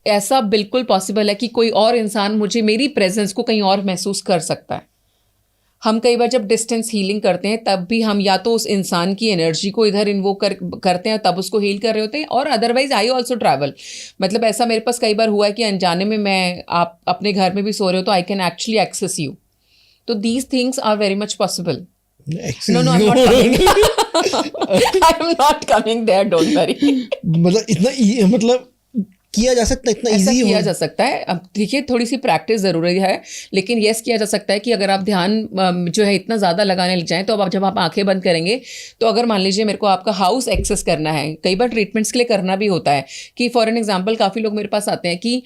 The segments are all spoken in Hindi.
ऐसा बिल्कुल पॉसिबल है कि कोई और इंसान मुझे मेरी प्रेजेंस को कहीं और महसूस कर सकता है। हम कई बार जब डिस्टेंस हीलिंग करते हैं तब भी हम या तो उस इंसान की एनर्जी को इधर इन्वोक करते हैं तब उसको हील कर रहे होते हैं, और अदरवाइज आई ऑल्सो ट्रैवल। मतलब ऐसा मेरे पास कई बार हुआ है कि अनजाने में मैं आप अपने घर में भी सो रहे हो तो I can actually access you. तो these things are very much possible. No, I'm not coming. I'm not coming there, don't worry. मतलब इतना मतलब किया जा सकता है, इतना ऐसा इजी किया जा सकता है। अब देखिए थोड़ी सी प्रैक्टिस ज़रूरी है, लेकिन यस किया जा सकता है कि अगर आप ध्यान जो है इतना ज़्यादा लगाने लग जाएं तो अब जब आप आंखें बंद करेंगे तो अगर मान लीजिए मेरे को आपका हाउस एक्सेस करना है, कई बार ट्रीटमेंट्स के लिए करना भी होता है कि फॉर एन एग्जांपल काफ़ी लोग मेरे पास आते हैं कि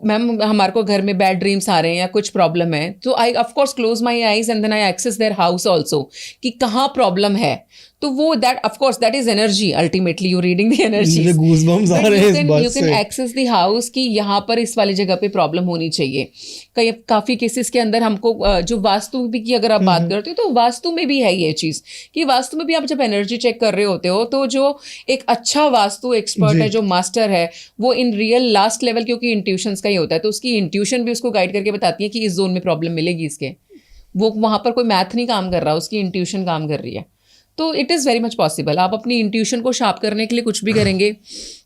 मैम हमारे को घर में बैड ड्रीम्स आ रहे हैं या कुछ प्रॉब्लम है, तो I of course close my eyes and then I access their house also कि कहाँ प्रॉब्लम है। तो वो that of course that is energy, ultimately you reading the energy, मुझे गूज़बम्स आ रहे हैं इस बात से। You can access the house कि यहाँ पर इस वाली जगह पे प्रॉब्लम होनी चाहिए। काफ़ी केसेस के अंदर हमको जो वास्तु भी की अगर आप बात करते हो तो वास्तु में भी है ये चीज़ कि वास्तु में भी आप जब एनर्जी चेक कर रहे होते हो तो जो एक अच्छा वास्तु एक्सपर्ट है, जो मास्टर है, वो इन रियल लास्ट लेवल, क्योंकि इंट्यूशंस का ही होता है, तो उसकी इंट्यूशन भी उसको गाइड करके बताती है कि इस जोन में प्रॉब्लम मिलेगी इसके। वो वहाँ पर कोई मैथ नहीं काम कर रहा, उसकी इंट्यूशन काम कर रही है। तो it is very much possible. आप अपनी इंट्यूशन को शार्प करने के लिए कुछ भी करेंगे,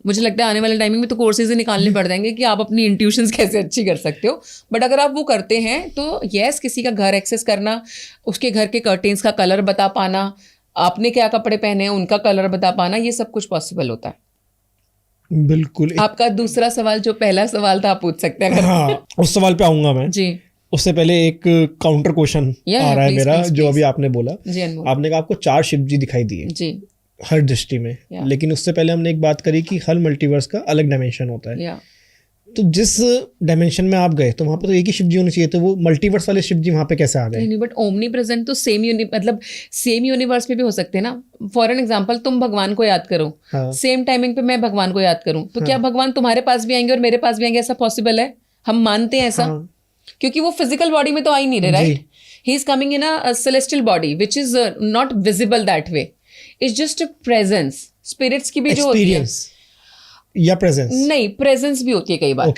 मुझे लगता है आने वाले टाइमिंग में तो कोर्सेज ही निकालने पड़ जाएंगे कि आप अपनी इंट्यूशंस कैसे अच्छी कर सकते हो। बट अगर आप वो करते हैं तो यस, किसी का घर एक्सेस करना, उसके घर के कर्टेन्स का कलर बता पाना, आपने क्या कपड़े पहने हैं उनका कलर बता पाना, ये सब कुछ पॉसिबल होता है। बिल्कुल। आपका दूसरा सवाल, जो पहला सवाल था, आप पूछ सकते हैं। हाँ, उस सवाल पे आऊंगा मैं जी। उससे पहले एक काउंटर क्वेश्चन आ रहा है मेरा, जो अभी आपने बोला। आपने कहा आपको 4 शिव जी दिखाई दिए जी हर दृष्टि में, लेकिन उससे पहले हमने एक बात करी कि हर मल्टीवर्स का अलग डायमेंशन होता है। तो जिस डायमेंशन में आप गए तो वहाँ पे तो एक ही शिव जी होने चाहिए, तो वो मल्टीवर्स वाले शिव जी वहाँ पे कैसे आ गए? नहीं, बट ओमनी प्रेजेंट तो सेम यूनिवर्स में भी हो सकते हैं ना। फॉर एन एग्जांपल, तुम भगवान को याद करो, सेम टाइमिंग पे मैं भगवान को याद करूं, तो क्या भगवान तुम्हारे पास भी आएंगे और मेरे पास भी आएंगे? ऐसा पॉसिबल है? हम मानते हैं ऐसा, क्योंकि वो फिजिकल बॉडी में तो आ ही नहीं रहे, right? He is coming in a celestial body which is not visible that way, it's just a presence. Spirits की भी जो होती है या प्रेजेंस, नहीं प्रेजेंस भी होती है कई बार।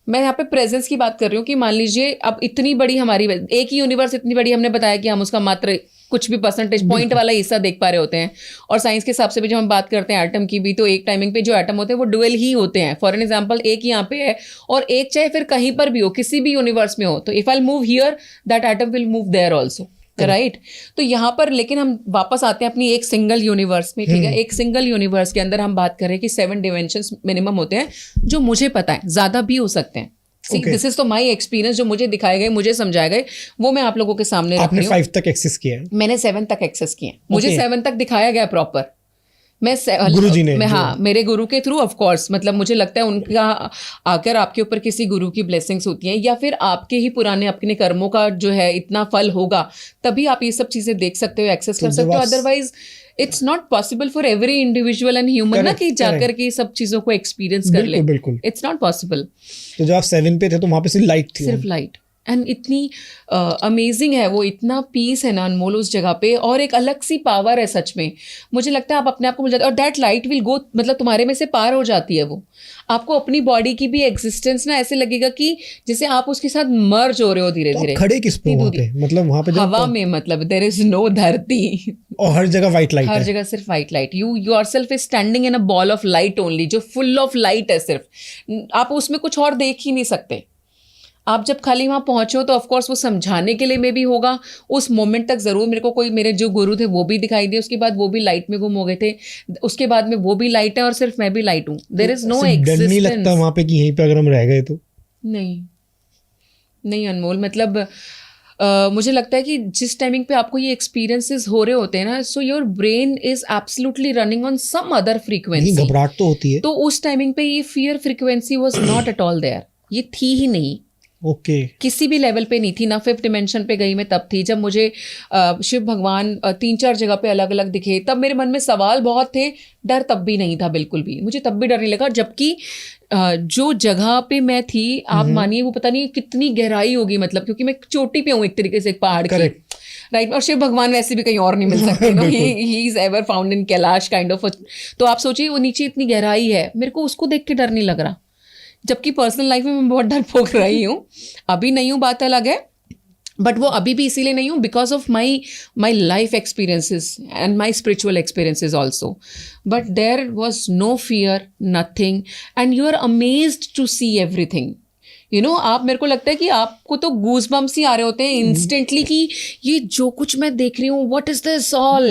मैं यहाँ पे प्रेजेंस की बात कर रही हूँ कि मान लीजिए अब इतनी बड़ी हमारी एक ही यूनिवर्स, इतनी बड़ी, हमने बताया कि हम उसका मात्र कुछ भी परसेंटेज पॉइंट वाला हिस्सा देख पा रहे होते हैं। और साइंस के हिसाब से भी जब हम बात करते हैं एटम की भी, तो एक टाइमिंग पे जो एटम होते हैं वो डुअल ही होते हैं। फॉर एन एग्जांपल, एक यहाँ पे है और एक चाहे फिर कहीं पर भी हो, किसी भी यूनिवर्स में हो, तो if I move here that atom will move there also, right? तो यहाँ पर लेकिन हम वापस आते हैं अपनी एक सिंगल यूनिवर्स में, ठीक है? एक सिंगल यूनिवर्स के अंदर हम बात करें कि 7 डिमेंशंस मिनिमम होते हैं, जो मुझे पता है, ज़्यादा भी हो सकते हैं। दिस इज तो माई एक्सपीरियंस, जो मुझे दिखाए गए, मुझे समझाए गए, वो मैं आप लोगों के सामने रख रही हूँ। 5 तक एक्सेस किया है? मैंने 7 तक एक्सेस किए, मुझे 7 तक दिखाया गया प्रॉपर। मैं गुरुजी ने, हाँ, मेरे गुरु के थ्रू, ऑफ कोर्स, मतलब मुझे लगता है उनका आकर आपके ऊपर किसी गुरु की ब्लेसिंग्स होती हैं, या फिर आपके ही पुराने अपने कर्मों का जो है इतना फल होगा, तभी आप ये सब चीजें देख सकते हो, एक्सेस कर सकते हो। Otherwise it's not possible for every individual and human ना कि जाकर के सब चीजों को एक्सपीरियंस कर ले। बिल्कुल, इट्स नॉट पॉसिबल। तो जब आप 7 पे थे तो वहां पे सिर्फ लाइट थी, सिर्फ लाइट, एंड इतनी अमेजिंग है वो, इतना पीस है ना अनमोल उस जगह पे, और एक अलग सी पावर है सच में। मुझे लगता है आप अपने आप को भूल जाते हो, और दैट लाइट विल गो, मतलब तुम्हारे में से पार हो जाती है वो। आपको अपनी बॉडी की भी एग्जिस्टेंस ना ऐसे लगेगा कि जैसे आप उसके साथ मर्ज हो रहे हो धीरे धीरे। खड़े किस पे वहाँ पे? मतलब वहाँ पे हवा में, मतलब देयर इज नो धरती, और हर जगह व्हाइट लाइट, हर जगह सिर्फ white light. You yourself is standing in a ball of light only, जो फुल ऑफ लाइट है सिर्फ। आप उसमें कुछ और देख ही नहीं सकते। आप जब खाली वहाँ पहुँचो तो ऑफकोर्स वो समझाने के लिए में भी होगा, उस मोमेंट तक ज़रूर मेरे को कोई, मेरे जो गुरु थे वो भी दिखाई दिए, उसके बाद वो भी लाइट में गुम हो गए थे, उसके बाद में वो भी लाइट है और सिर्फ मैं भी लाइट हूँ। There is no existence. डर नहीं लगता वहाँ पे कि यहीं पे अगर हम रह गए तो? नहीं अनमोल, मतलब मुझे लगता है कि जिस टाइमिंग पे आपको ये एक्सपीरियंसेस हो रहे होते हैं ना, so your brain is absolutely running on some other frequency. घबराहट तो होती है, तो उस टाइमिंग पे ये fear frequency was not at all there, ये थी ही नहीं। किसी भी लेवल पे नहीं थी ना। 5th डिमेंशन पे गई मैं तब थी, जब मुझे शिव भगवान 3-4 जगह पे अलग अलग दिखे, तब मेरे मन में सवाल बहुत थे, डर तब भी नहीं था बिल्कुल भी, मुझे तब भी डर नहीं लगा। जबकि जो जगह पे मैं थी, आप मानिए वो पता नहीं कितनी गहराई होगी, मतलब क्योंकि मैं चोटी पे हूँ एक तरीके से, एक पहाड़ की, राइट? और शिव भगवान वैसे भी कहीं और नहीं मिल सकते, no, he is ever found in Kailash kind of. तो आप सोचिए वो नीचे इतनी गहराई है, मेरे को उसको देख के डर नहीं लग रहा जबकि पर्सनल लाइफ में मैं बहुत डरपोक रही हूँ, अभी नहीं हूँ, बात अलग है, बट वो अभी भी इसीलिए नहीं हूँ because of my life experiences and my spiritual experiences also. But there was no fear, nothing, and you are amazed to see everything. आप, मेरे को लगता है कि आपको तो गूज बम्स ही आ रहे होते हैं इंस्टेंटली कि ये जो कुछ मैं देख रही हूँ, what is this all,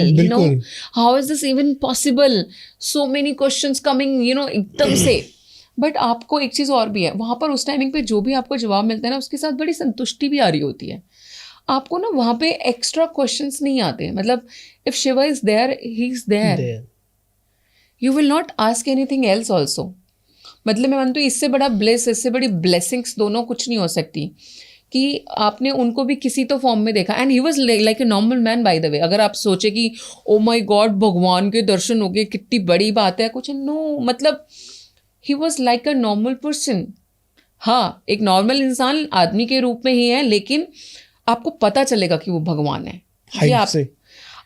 how is this even possible, so many questions coming, एकदम से. बट आपको एक चीज़ और भी है, वहाँ पर उस टाइमिंग पे जो भी आपको जवाब मिलता है ना, उसके साथ बड़ी संतुष्टि भी आ रही होती है. आपको ना वहाँ पे एक्स्ट्रा क्वेश्चंस नहीं आते. मतलब if Shiva is there, he is there, you will not ask anything else also. मतलब मैं मानती हूँ इससे बड़ा ब्लेस, इससे बड़ी ब्लेसिंग्स दोनों कुछ नहीं हो सकती कि आपने उनको भी किसी तो फॉर्म में देखा. And he was like a normal man by the way. अगर आप सोचे कि ओ माई गॉड भगवान के दर्शन हो गए, कितनी बड़ी बात है, कुछ नो, मतलब he was like a normal person. हाँ, एक नॉर्मल इंसान आदमी के रूप में ही है, लेकिन आपको पता चलेगा कि वो भगवान है.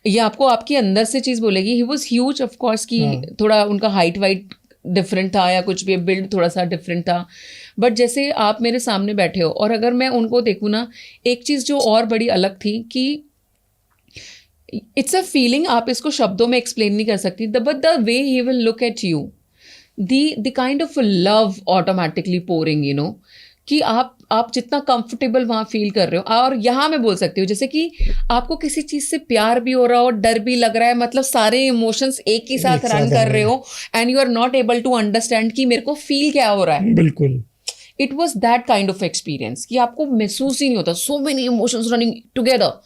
ये आपको आपके अंदर से चीज़ बोलेगी. ही वॉज ह्यूज ऑफकोर्स कि थोड़ा उनका हाइट वाइट डिफरेंट था या कुछ भी, बिल्ड थोड़ा सा डिफरेंट था. बट जैसे आप मेरे सामने बैठे हो और अगर मैं उनको देखूँ ना, एक चीज़ जो और बड़ी अलग थी कि इट्स अ फीलिंग, आप इसको शब्दों में एक्सप्लेन नहीं कर सकती, but the way he will look at you, the kind of love automatically pouring, कि आप जितना कंफर्टेबल वहाँ फील कर रहे हो. और यहाँ मैं बोल सकती हूँ जैसे कि आपको किसी चीज़ से प्यार भी हो रहा हो, डर भी लग रहा है, मतलब सारे इमोशंस एक ही साथ रन कर रहे हो, and you are not able to understand कि मेरे को फील क्या हो रहा है. बिल्कुल. It was that kind of experience कि आपको महसूस ही नहीं होता, so many emotions running together.